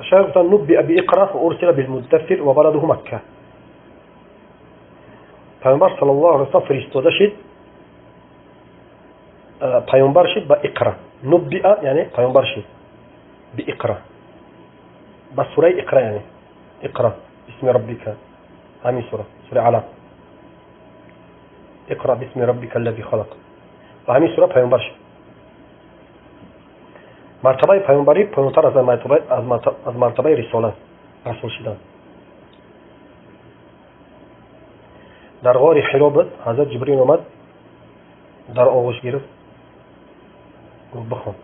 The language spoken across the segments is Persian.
شايف نبئ بإقرأ وأرسل بالمدثر وبلده مكة. پیامبر صلی الله علیه و سلم فرستاده شد، پیامبر شد با اقرا. نبئ یعنی پیامبر شد بإقرأ، با سوره اقرا، یعنی اقرأ بسم ربک، همین سوره علق، اقرأ بسم ربک الذی خلق، و همین سوره پیامبر شد. مرتبه پیامبری پایین‌تر از مرتبه رسالت، رسول شدن. در غار حرا بود، حضرت جبرئیل آمد، در آغوش گرفت، گفت بخوان.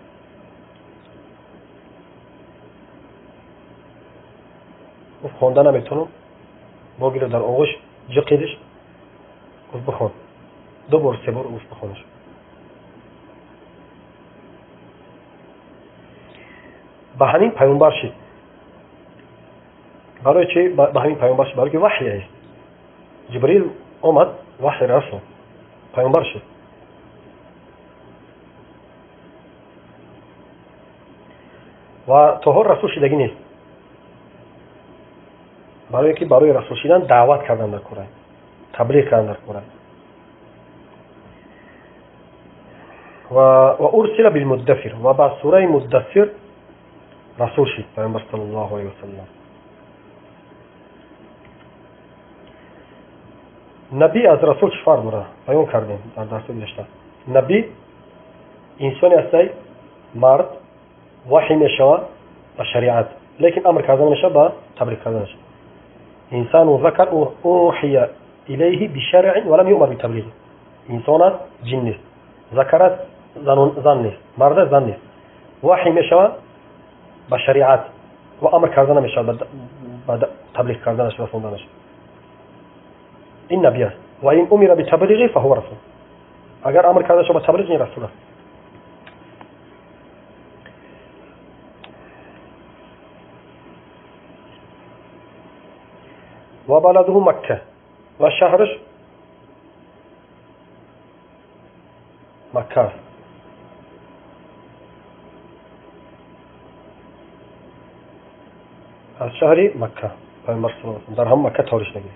گفت خوانده نمیتونم، با گرفت در آغوش جقیدش، گفت بخوان. دو بار سه بار گفت بخوانش. به همین پیامبر شد. برای چی به همین پیامبر شد؟ برای که وحی است. جبرئیل آمد، وحی رسول، پیامبر شد. و تا رسول شدگی نیست. برای که برای رسول شدن دعوت کردن در قرآن، تبلیغ کردن در قرآن. و ارسل بالمدثر، و با سوره مدثر رسول شد پیامبر صلی الله علیه و سلم. نبی از رسول چه فرق داره؟ بیان کردیم در درس گذشته. نبی انسانی است، مرد، وحی میشود و شریعت، لیکن امر کردن میشه با تبلیغ کردنش. انسان و ذکر اوحی الیه بشرع ولم یؤمر بتبلیغ. انسان جن نیست، ذکر زن نیست، مرد زن نیست. وحی میشود با شریعت و امر کردن میشه با تبلیغ کردنش و رسوندنش. این نبی است. و این امر بتبلیغ فهو رسول. اگر امر کرده شد با تبلیغ، این رسول است. و بلده مکه، و شهرش مکه است. از شهری مکه پیامبر صلی الله علیه و سلم در هم مکه تاریخ نگیر.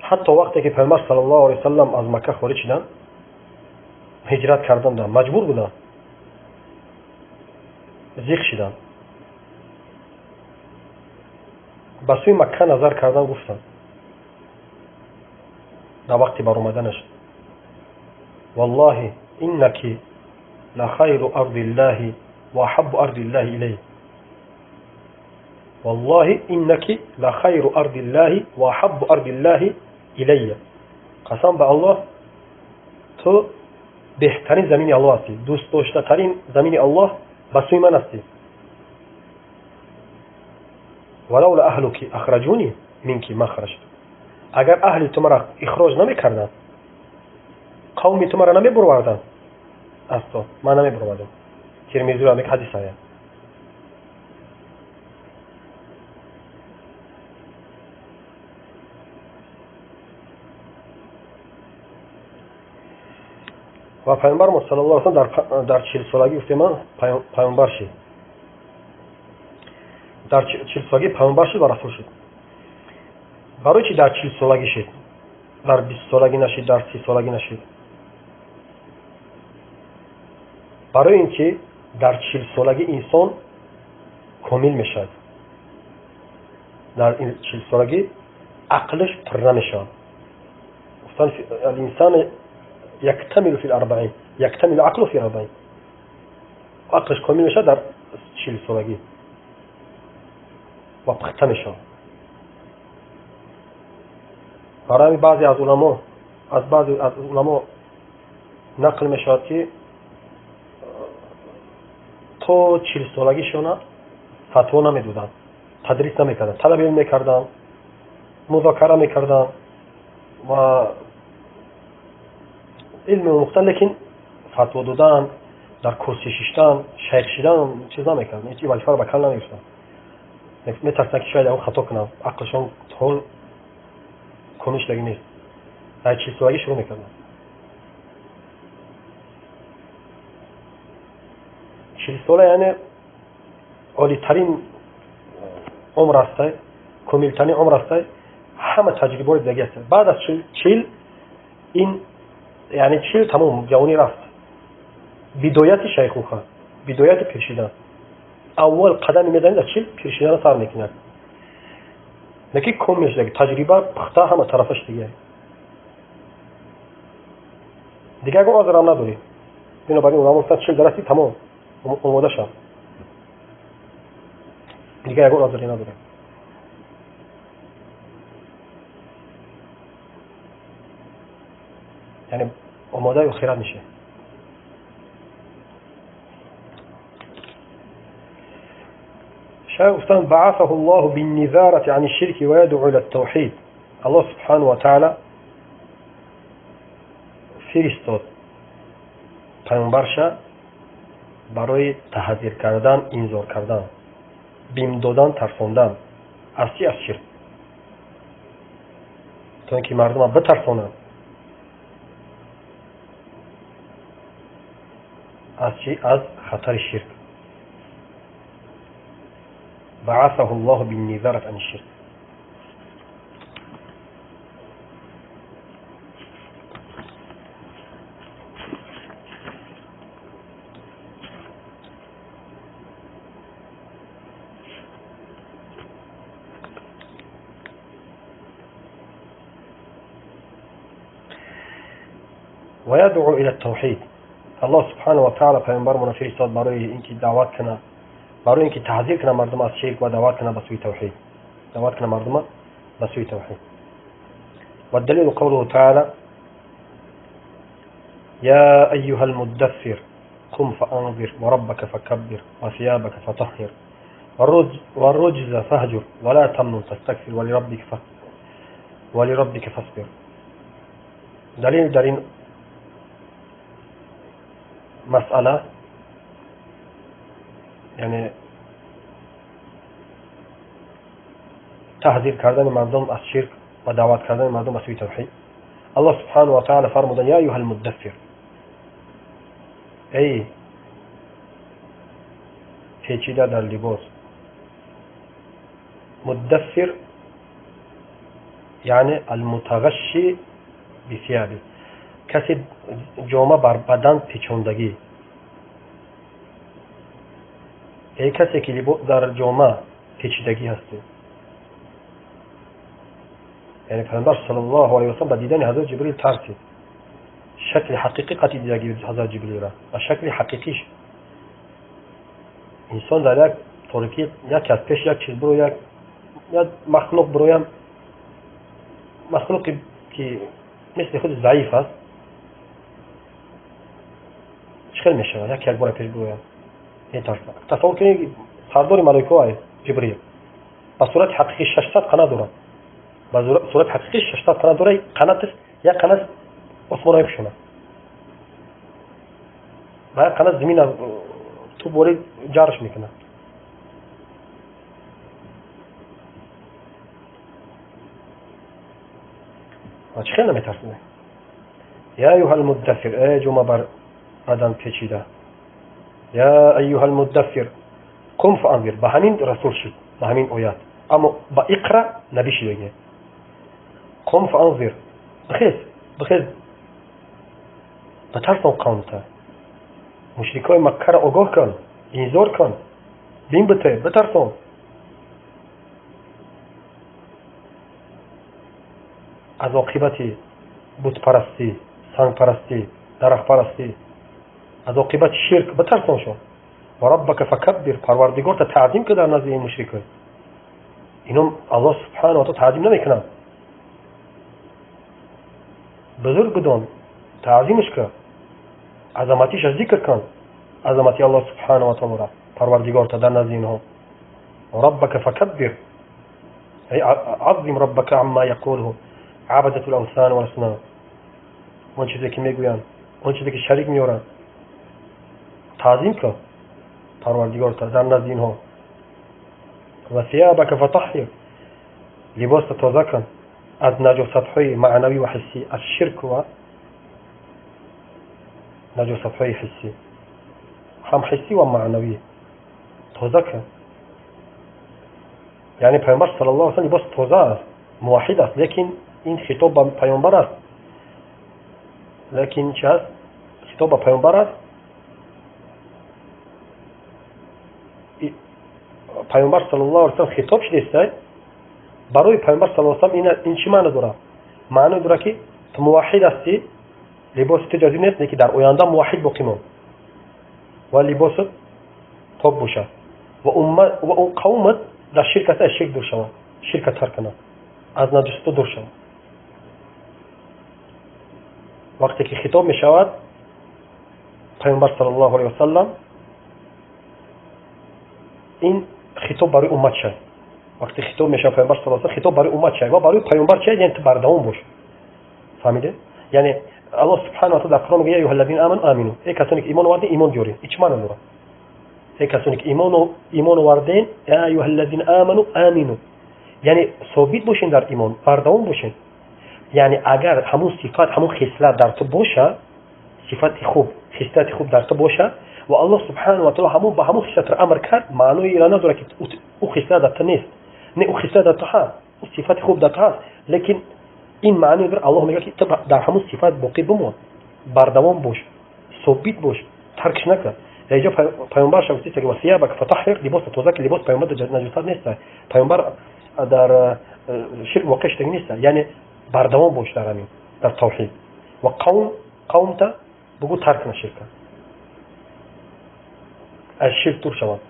حتی وقتی که پیامبر صلی الله علیه و سلم از مکه خارج شدن، هجرت کردند، مجبور بودند، زیغ شدند، به سوی مکه نظر کردن، گفتند در وقتی بر اومدنش: والله انک لخیر ارض الله و احب ارض الله الی. والله انک لخیر ارض الله و احب ارض الله الی. قسم به الله، تو بهترین زمین الله هستی، دوست داشته ترین زمین الله به سوی من هستی. ولولا اهلک اخرجونی منک ما خرجت. اگر اهل تو مرا اخراج نمیکردند، قوم تو مرا نمیبردند از تو، من نمیبردم. ترمذی را میگه حدیث آیا. و پیامبر صلی الله علیه و سلم در 40 سالگی گفته من پیامبر شد. در 40 سالگی پیامبر شد و رسول شد. برای چی در 40 سالگی شد؟ در 20 سالگی نشد، در 30 سالگی نشد؟ برای اینکه در 40 سالگی انسان کامل میشد. در این 40 سالگی عقلش پر نمیشد. گفتن الانسان یکتمل فی الاربعین، یکتمل عقله فی الاربعین. عقلش کامل میشد در 40 سالگی و پخته میشد. برای بعضی از علما نقل میشد که تا 40 سالگیشون فتوا نمیدادند، تدریس نمیکردند، طلب علم میکردند، مذاکره میکردند و علم مختلف، لیکن فتوا دادن، در کرسی ششتن، شیخ شدن چیزا میکردند. این وظیفه رو به کار نمیگرفتند. میترسند که شاید اون خطا کنند، عقلشون طول کنش لگی نیست. در 40 سالگی شروع میکردند. 40 ساله یعنی عالی ترین عمر است، کامل ترین عمر است، همه تجربه دیگه است. بعد از 40 این یعنی 40 تمام جوانی رفت، بدایت شیخوخه، بدایت پیرشیدن. اول قدم میزنید از 40 پیرشیدن سر میکنید. نکی کاملش دیگه تجربه پخته همه طرفش دیگه اگه آزار هم نداری، بنابراین اون همون 40 درستی تمام آماده شد دیگه اگه آزاری نداری. یعنی آماده و خیرات میشه. شيخ أستاذ بعثه الله بالنذارة عن الشرك ويدعو إلى التوحيد. الله سبحانه وتعالى فرستاد پیامبرش برای تحذیر کردن، انذار کردن، بیم دادن، ترساندن از چی؟ از شرک، تا اینکه مردم بترسانند از چی؟ از خطر شرک. بعثه الله بالنذارة عن الشرك. ويدعو إلى التوحيد. الله سبحانه وتعالى پیامبر منفرستاد برای اینکه دعوت کنه، برای اینکه تحذیر کنه مردم از شرک و دعوت کنه به سوی توحید، دعوت کنه مردم به سوی توحید. و الدلیل قوله تعالی یا ایها المدثر قم فانذر وربك فكبر وثيابك فطهر والرجز فاهجر ولا تمنن تستكثر ولربك فاصبر. دلیل در این مسئله یعنی تحذیر کردن مردم از شرک و دعوت کردن مردم به سوی توحید. الله سبحانه و تعالی فرمودن یا ایها المدثر، ای پیچیده در لباس. مدثر یعنی المتغشی بثيابه، کسی جامه بر بدن پیچوندگی. ای کسی که در جامه پیچیدگی هستی. یعنی پیامبر صلی الله علیه و سلم با دیدن حضرت جبریل ترسید، شکل حقیقی دیدگی حضرت جبریل را و شکل حقیقیش انسان در یک تاریکی یک از پیش یک چیز برو، یک مخلوق برویم، مخلوقی که مثل خود ضعیف است چخیل میشه یک بار پیش برویم این ترس. تصور کنید سردار ملائکه است جبریل، با صورت حقیقی 600 قنات دارد، با صورت حقیقی 600 قنات دارد. قناتش یک قنات آسمان بشونه و یک قنات زمین تو بوری جارش میکنه. و چخیل نمیترسونه. یا ایها المدثر، ای جمعه بر بدن پیچیده. یا ایها المدثر قم فانذر، به همین رسول شد، به همین آیات، اما با اقرا نبی شد دیگه. قم فانذر، بخیز بترسان قومتا، مشرکای مکه را آگاه کن، انذار کن، بین بترسان. از عاقبت بت پرستی، سنگ پرستی، درخت پرستی، از عاقبت شرک بترسان شو. و ربک فکبر، پروردگار تا تعظیم که در نزد این مشرکای. اینم الله سبحانه و تعالی تعظیم نمیکنه، بزرگ بدون تعظیمش کن، عظمتیش ذکر کن، عظمتی الله سبحانه و تعالی پروردگار تا در نزد اینها. ربک فکبر ای عظم ربک عما یقوله عبدة الاوثان والاصنام، اون چیزی که میگویند، اون چیزی که شریک میارن، تعظیم کن پروردگار تا در نزد اینها. و ثيابك فطهر، لباس تازه کن از نجاست‌های معنوی و حسی، از شرک و نجاست‌های حسی. هم حسی و معنوی تازه کن. یعنی پیامبر صلی الله علیه و سلم لباس تازه است، موحد است، لیکن این خطاب به پیامبر است. لیکن چه است؟ خطاب به پیامبر است. پیامبر صلی الله علیه و سلم خطاب شده است برای پیامبر صلی الله علیه و سلم. این چی معنی داره؟ معنی داره که تو موحد هستی، لباس تجاری نیست، لیکن در آینده موحد باقی مون و لباس پاک باشه و امت و اون قومت در شرک است، از شرک دور شود، شرک ترک کنه، از نجاست دور شود. وقتی که خطاب می شود پیامبر صلی الله علیه و سلم، این خطاب برای امت شد. وقتی خطاب می شود پیامبر صلی الله علیه و سلم، خطاب برای امت شد و برای پیامبر شد، یعنی تو بردوام باش. فهمیده؟ یعنی الله سبحانه و تعالی در قرآن میگه ایها الذین آمنوا آمنوا، ای کسانی که ایمان آوردین ایمان بیارین. هیچ معنی نداره. ای کسانی که ایمان آوردین یا ایها الذین آمنوا آمنوا، یعنی ثابت باشین در ایمان، بردوام باشین. یعنی اگر همون صفات، همون خصلت در تو باشه، صفات خوب، خصلت خوب در تو باشه و الله سبحانه و تعالی همون با همون خصلت امر کرد، معنی اینا نداره که او خصلت در تو نیست. نه، او خصلت در تو هست، او صفات خوب در تو هست، لیکن این معنی داره الله میگه که تو در همون صفات باقی بمون، بردوام باش، ثابت باش، ترکش نکن. اینجا پیامبر شوستی که وصیابک فطهر، لباس تازه که لباس پیامبر نجاست نیست. پیامبر در شرک واقع شده نیست، یعنی بردوام باش در همین، در توحید. و قوم تا بگو ترک نشرک، از شرک دور شود.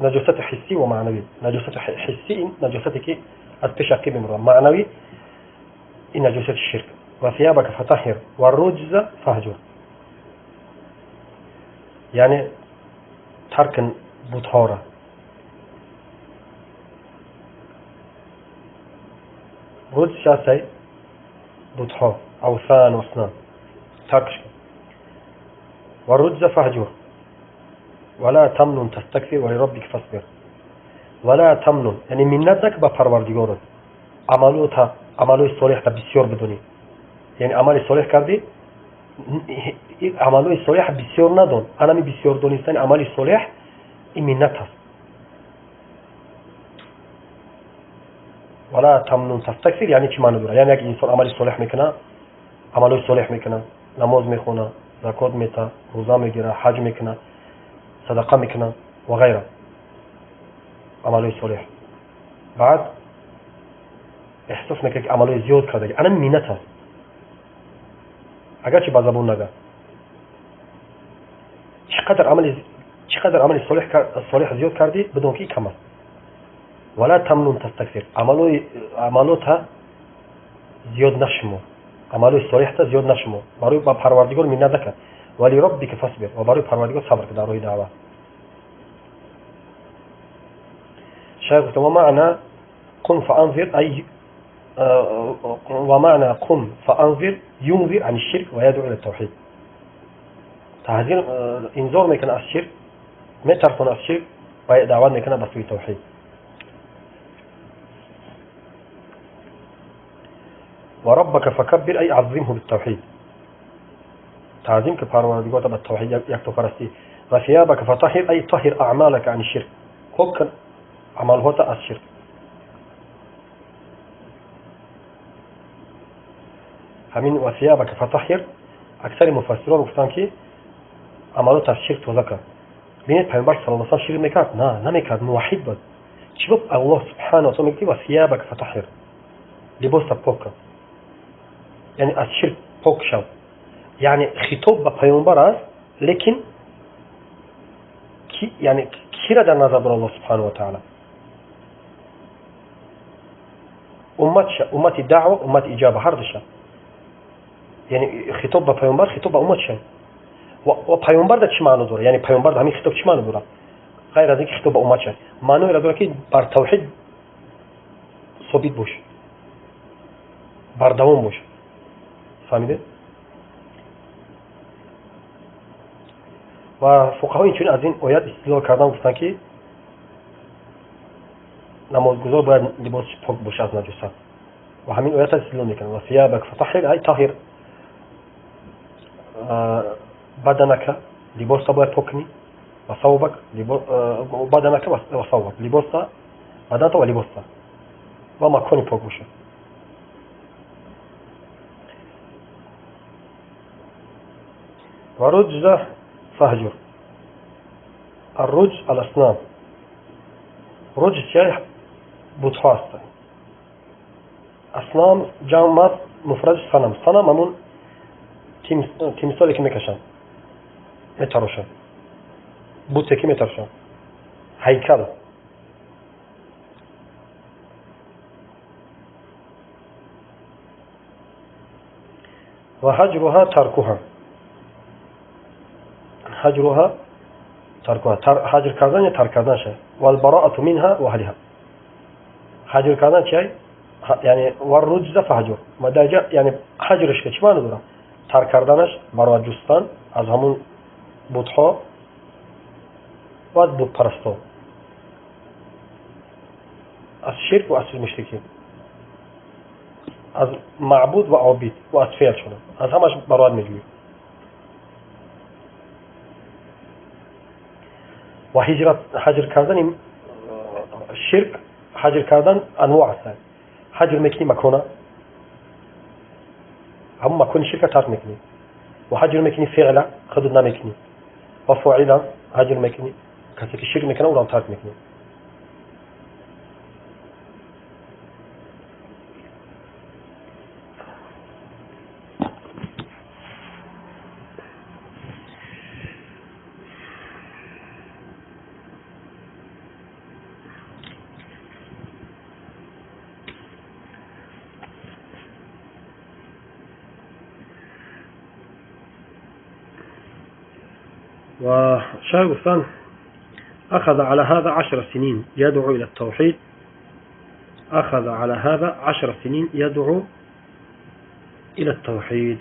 نجاست حسی و معنوی. نجاست حسی این نجاستی که از پیش عقیب میمونه، معنوی این نجاست شرک. و ثيابك فطهر والرجز فهجر، یعنی ترک بت‌ها را. رجز شاسی بت‌ها، اوثان و اصنام، ترکش. والرجز فهجر ولا تمنن تستكثر ولربك فاصبر. ولا تمنن یعنی منت نک به پروردگارت، عملوی صالح تا بسیار بدونی. یعنی عمل صالح کردی، عملوی صالح بسیار ندون. انمی بسیار دونستن عمل صالح این منت هست. ولا تمنن تستكثر یعنی چی معنی داره؟ یعنی اگه انسان عمل صالح میکنه، عملوی صالح میکنه، نماز میخونه، زکات میده، روزه میگیره، حج میکنه، صدقه میکنه و غیره، عملوی صالح، بعد احساس میکنه که عملوی زیاد کرده، انا منت هست، اگرچه با زبون نگه. چقدر عمل صالح زیاد کردی بدون که کم است. ولا تمنن تستكثر، عملوت زیاد نشمو، عملوی صالح تا زیاد نشمو، برای با پروردگار منت نکن. ولی ربک فاصبر، و برای پروردگار صبر کن در راه دعوت. شاید گفتم و معنی قم فانذر ای و معنی قم فانذر ينذر عن الشرك ويدعو الى التوحید. تحذیر، انذار میکنه از شرک، میترسونه از شرک و دعوت میکنه به سوی توحید. و ربک فکبر ای عظمه بالتوحید، تعظیم که پروردگار تا به توحید یک تو پرستی. و ثيابك فطهر ای طهر اعمالك عن الشرك، خوب کن عملها از شرک. همین و ثيابك فطهر اکثر مفسران گفتن که عملات از شرک توزه کن. ببینید پیامبر صلی الله علیه و سلم شرک میکرد؟ نه، نمیکرد، موحد بود. چی گفت الله سبحانه و تعالی میگه و ثيابك فطهر، لباس پاک کن، یعنی از شرک پاک شو. یعنی خطاب به پیامبر است، لیکن یعنی کی را در نظر داره الله سبحانه و تعالی؟ امت دعوه، امت اجابه، هر دوشه. یعنی خطاب به پیامبر، خطاب به امت شد. و پیامبر در چی معنی داره؟ یعنی پیامبر در همین خطاب چی معنی داره؟ غیر از اینکه خطاب به امت شد، معنی را داره که بر توحید ثابت باش، بر دوام باش. فهمیده؟ و فقها اینچنین از این آیات استدلال کردن، گفتن که نمازگزار باید لباس پاک باشه از نجاست. و همین آیات استدلال میکنن و ثيابك فطهر ای طاهر بدنك لباسا باید پاک کنی و ثوبک بدنک و ثوبک، لباسا بدنت و لباسا و مکانی پاک باشه. و رجز فهجر، الرجز الاسنان، رجز چیه؟ بودها هست. اسنان جمع مفرد صنم، صنم همون تیمثالی که میکشن میتراشن، بوته که میتراشن، هیکل. و هجرها ترکها، هجرها ترکها، هجر کردن یا ترک کردنشه. و البراءة منها و اهلها، هجر کردن چیه؟ یعنی و رجز فهجر مدرجه، یعنی هجرش که چی معنی داره؟ ترک کردنش برای جستن از همون بودها و از بود پرستا، از شرک و از مشرکین، از معبود و عابد و از فعل شدن، از همش برای میجوید. و هجر کردن شرک، هجر کردن انواع است. هجر میکنی مکانه، همون مکان شرک ترک میکنی. و هجر میکنی فعلا، خودت نمیکنی. و فاعلا هجر میکنی، کسی که شرک میکنه اون رو ترک میکنی. وشايخ الثاني أخذ على هذا 10 سنين يدعو إلى التوحيد، أخذ على هذا 10 سنين يدعو إلى التوحيد.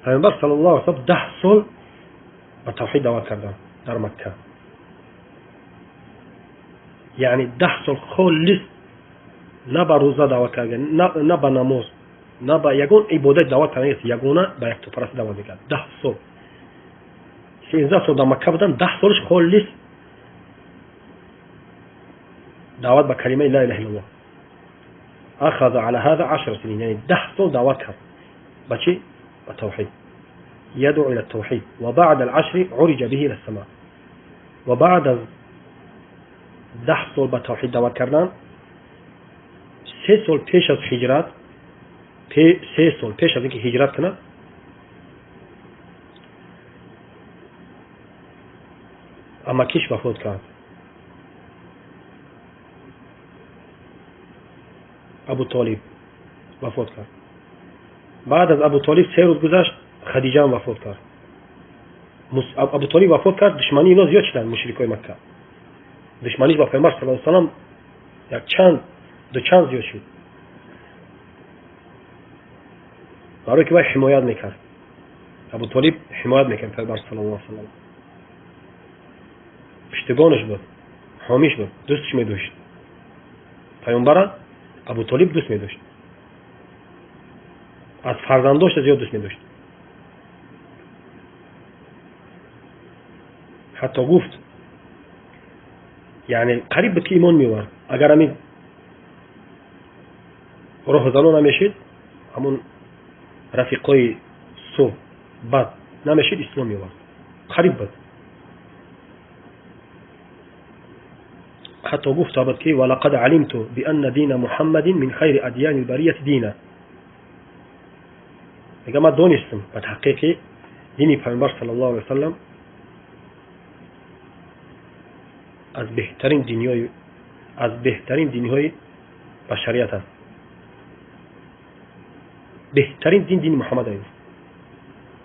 پیامبر صلی الله علیه و سلم 10 سال به توحید دعوت کردن در مکه. یعنی 10 سال خالص، نه به روزه دعوت کردن، نه به نماز، نه به یگان عبادت دعوت کردن، یگانه به یک تو پرست دعوت کرد. 10 سال، 13 سال در مکه بودن، 10 سالش خالص دعوت به کلمه لا اله الا الله. اخذ على هذا 10 سنين، یعنی 10 سال دعوت کرد به چی؟ به توحید. يدعو الى التوحید. و بعد العشر عرج به الى السماء. و بعد از 10 سال به توحید دعوت کردن، 3 سال پیش از هجرت، 3 سال پیش از اینکه هجرت کنه، امکیش وفات کرد. ابو طالب وفات کرد. بعد از ابو طالب 3 روز گذشت، خدیجه هم وفات کرد. ابو طالب وفات کرد، دشمنی اینا زیاد شدن، مشرکای مکه دشمنیش با پیامبر صلی الله علیه و سلم یک چند زیاد شد، برای که باید حمایت میکرد. ابو طالب حمایت میکرد پیامبر صلی الله علیه و سلم، پشتیبانش بود، حامیش بود، دوستش میداشت. پیامبر ابو طالب دوست میداشت، از فرزنداش زیاد دوست میداشت. حتی گفت یعنی قریب به که ایمان میوارد اگر همین راه زنان نمیشید، همون رفیقای سو بد نمیشید، اسلام میوارد قریب بود. حتی گفت تابد که ولقد علمت بأن دین محمد من خیر ادیان البریة دینا. میگه ما دانستم به تحقیق دین پیامبر صلی الله علیه و سلم از بهترین دینهای بشریت است. بهترین دین محمد است.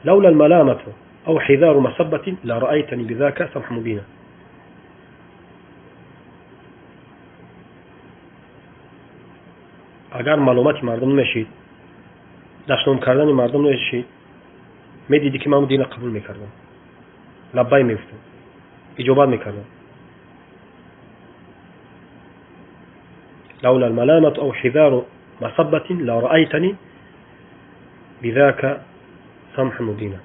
لولا الملامة او حذار مصبة لرأيتني بذاك سمح مبینا. اگر ملامت مردم نشید، دشنام کردن مردم نشید، میدیدی که من دین قبول میکردم، لبای میفتم، اجابت میکردم. لولا الملامة أو حذار مصبة لرأيتني بذاك سمح مبینا.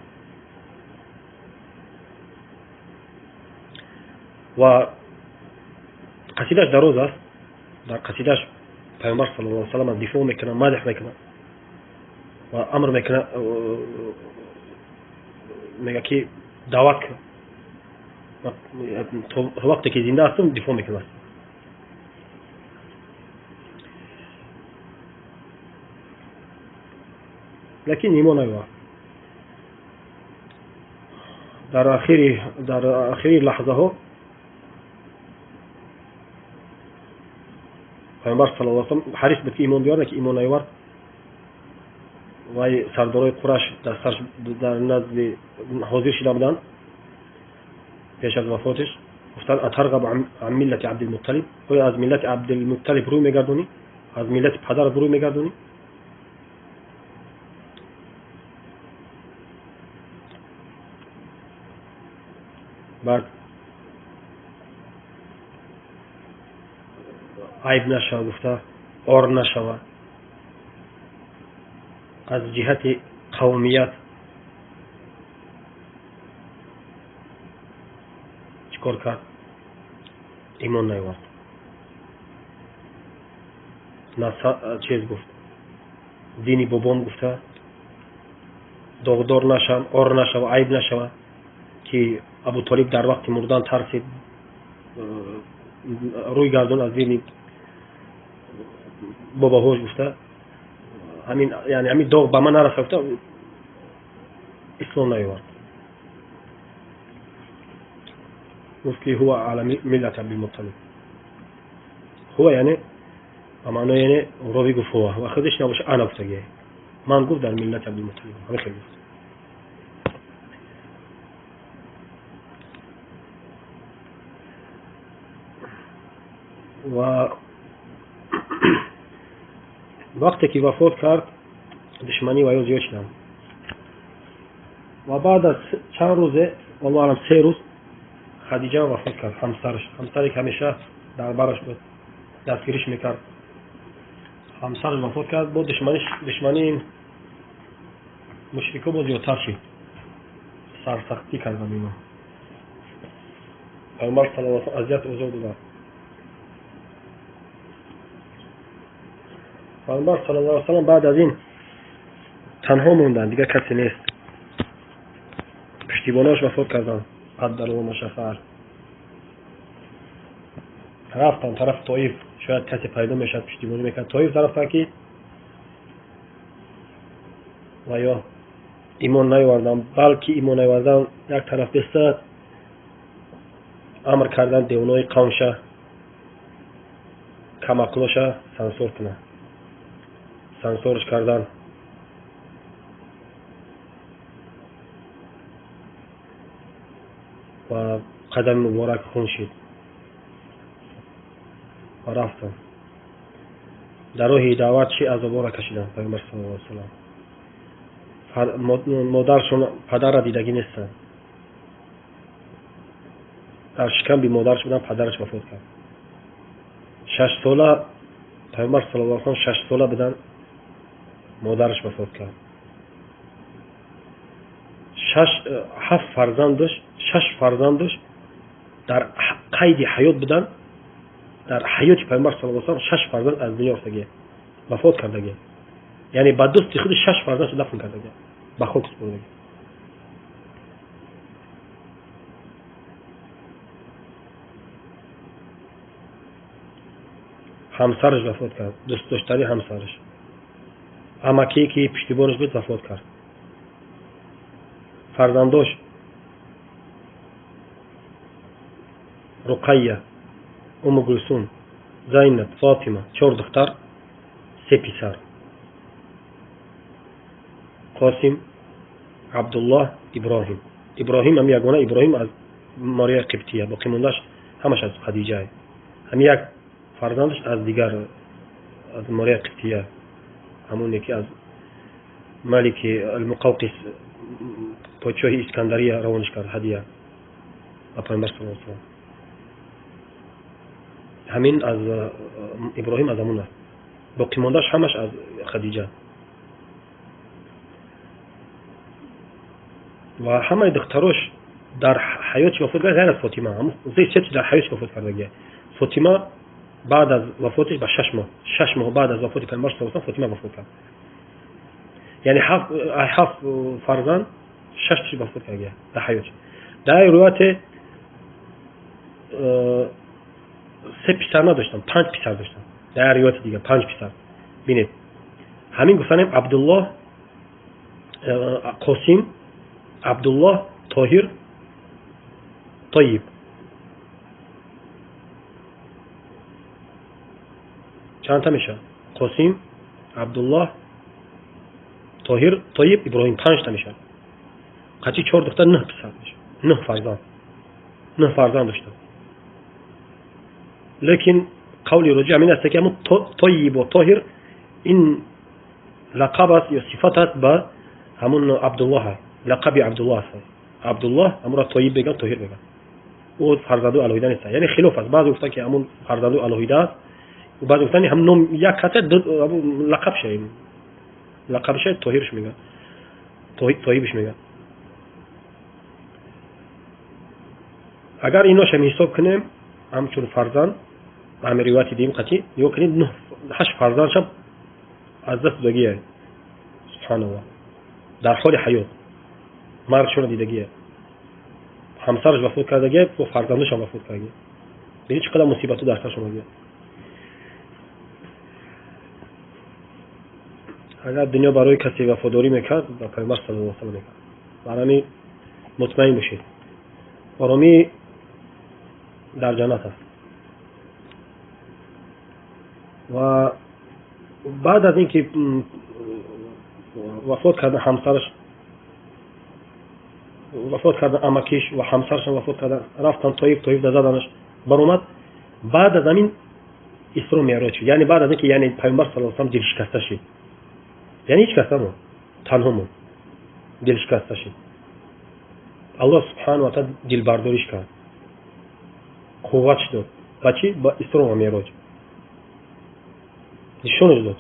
و قصیدهش در روز است. در قصیدهش پیامبر صلی الله علیه و سلم دفاع میکنه، مدح میکنه و امر میکنه، میگه که دعوت کن. وقتی که زنده هستم دفاع میکنه. لكن ایمان ایوه در آخری لحظه ها پیامبر صلی الله علیه و سلم حریص بود که ایمان بیاره، که ایمان ایوه و سردارای قریش در نزد حاضر شده بودند پیش از وفاتش. گفتن اترغب عن ملت عبد المطلب، و از ملت عبد المطلب روی میگردونی، از ملت پدر روی میگردونی. بعد عیب نشوه، گفته آر نشوه، از جهت قومیت چیکار کرد؟ ایمان نیاورد. چیز گفت دینی بابام گفته داغدار نشم، آر نشوه، عیب نشوه، که ابو طالب در وقت مردن ترسید روی گردون از دینی باباهوش. گفته همین، یعنی همین داغ به من نرسه، گفته اسلام نیاورد. گفت که هو على ملت عبد المطلب، هو یعنی امانه، یعنی راوی گفت هو و خودش نباشه انا گفته من گفت در ملت عبد المطلب. همین خیلی گفت. و وقتی که وفات کرد دشمنی و یا زیاد شدن و بعد از چند روزه، والله الان 3 روز، خدیجه وفات کرد. همسری که همیشه در برش بود، دستگیرش میکرد. همسرش وفات کرد. با دشمنی این مشرکا با زیادتر شد، سرسختی کردن اینا. پیامبر صلی الله علیه و سلم اذیت اوضاع داد. پیامبر صلی الله علیه و سلم بعد از این تنها موندن، دیگه کسی نیست. پشتیباناش وفات کردن، قدر الله ما شاء فعل. رفتن طرف طائف، شاید کسی پیدا میشد پشتیبانی میکرد. طائف طرف که و یا ایمان نیاوردن، بلکه ایمان نیاوردن یک طرف بسته امر کردن دیونای قومشه کمکلوشه سانسور کنه. سانسورش کردن و قدم مبارک خون شد و رفتن. در راه دعوت چه عذابا را کشیدن. پیامبر صلی الله علیه و سلم مادرشون پدر را دیدگی نیستن. در شکم بی مادرش بودن، پدرش وفات کرد. 6 ساله پیامبر صلی الله علیه و سلم 6 ساله بودن، مادرش وفات کرد. 7 فرزند داشت، 6 فرزند داشت، در قید حیات بودن. در حیات پیامبر صلی الله علیه و سلم 6 فرزند از دنیا رفتگی، وفات کردگی. یعنی با دوست خود 6 فرزند دفن کردگی، به خاک سپردگی. همسرش وفات کرد، دوست داشتنی همسرش. امکی که پشتیبانش بود وفات کرد. فرزنداش رقیه، ام کلثوم، زینب، فاطمه، 4 دختر، 3 پسر. قاسم، عبدالله، ابراهیم هم یگانه ابراهیم از ماریا قبطیه، باقی موندهش همش از خدیجه. هم یک فرزندش از دیگر از ماریا قبطیه، همونی که از ملک المقوقس پادشاه اسکندریه روانش کرد هدیه و پیامبر صلی الله علیه و سلم. همین از ابراهیم از همون است، باقی موندهش همش از خدیجه. و همه دختراش در حیات وفات کرد غیر از فاطمه. هم زی چه در حیات وفات کرده. فاطمه بعد از وفاتش به 6 ماه بعد از وفات پیامبر صلی الله علیه و آله فاطمه وفات کرد. یعنی 7 فرزند 6 تاش وفات کرده در حیات. در روایت 3 پسر نداشتن، 5 پسر داشتن. در روایت دیگه 5 پسر. ببینید همین گفتنیم عبدالله، قاسم، عبدالله، طاهر، طیب. چند تا میشه؟ قاسم، عبدالله، طاهر، طیب، ابراهیم. 5 تا میشه. قطعی 4 دختر 9 پسر میشه. 9 فرزند داشتن. لیکن قولی رجوع همین است که همون طیب و طاهر این لقب است یا صفت است به همون عبدالله. لقب عبدالله است. عبدالله همون را طیب بگن، طاهر بگن. او فرزند الوهیده نیست. یعنی خلاف است. بعضی گفتن که همون فرزند الوهیده است و بعضی گفتن هم نام یک کته لقب شه. لقب شه طاهرش میگن. طیبش میگن. اگر اینو شما حساب کنیم همچون فرزند همین روایت دیم قطعی یا کنید 8 فرزندش از دست دادگیه. سبحان الله. در حال حیات مردشون دیدگیه. همسرش وفات کردگیه و فرزندش هم وفات کردگیه. ببینید چقدر مصیبتو در سرش اومده. اگر دنیا برای کسی وفاداری میکرد با پیامبر صلی الله علیه و آله میکرد. برای مطمئن باشید. آرامی در جنت است. و بعد از اینکه وفات کرده همسرش، وفات کرده امکیش و همسرش وفات کرده، رفتن طیب دادنش برآمد. بعد از همین اسرا و معراج شد. یعنی بعد از اینکه یعنی پیامبر صلی الله علیه و آله دل شکسته شد. یعنی هیچ کس نموند، تنها موند، دل شکسته شد. الله سبحانه و تعالی دل برداریش کرد، قوتش داد. با چی؟ با اسرا و معراج نشانش داد.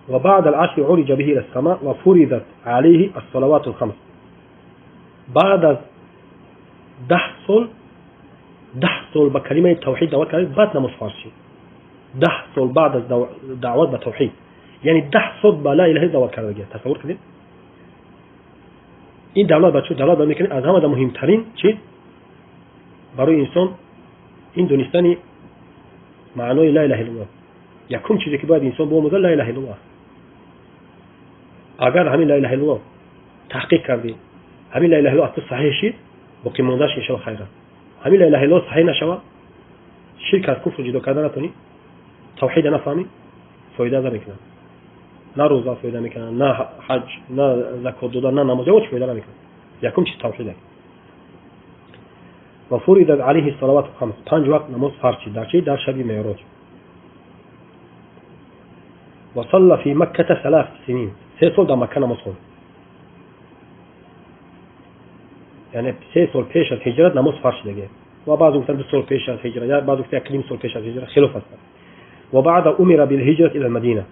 وبعد العشر عرج به الى السماء وفرضت عليه الصلوات الخمس. بعد از 10 سال با کلمه توحید دعوت کرد، بعد نماز فرض شد. 10 سال بعد از دعوت به توحید، یعنی 10 سال با لا اله الا الله کرده. تصور کنید این دولت بچه دولت میکنه از همه مهمترین چیز برای انسان این دونستانی معنای لا اله الا الله. یکم چیزی که باید انسان بآموزه لا اله الا الله. اگر همین لا اله الا الله تحقیق کردی، همین لا اله الا الله صحیح شد، باقی موندهش ان شاء الله خیره. همین لا اله الا الله صحیح نشود، شرک از کفر جدا کردن نتونی، توحید نفهمی، فایده نمیکنه. نه روزه فایده میکنه، نه حج، نه زکات دادن، نه نماز، هیچ فایده نمیکنه. یکم چیز توحیده. و فرض علیه الصلوات الخمس. 5 وقت نماز فرض شد. در چی؟ در شب معراج. و صلى في مكة 3 سنين. 3 سال در مکه نماز خواند. یعنی 3 سال پیش از هجرت نماز فرض شده. و بعض گفتن 2 سال پیش از هجرت، یا بعض گفتن 1 سال پیش از هجرت، خلاف است. و بعد امر بالهجرة الى المدینه.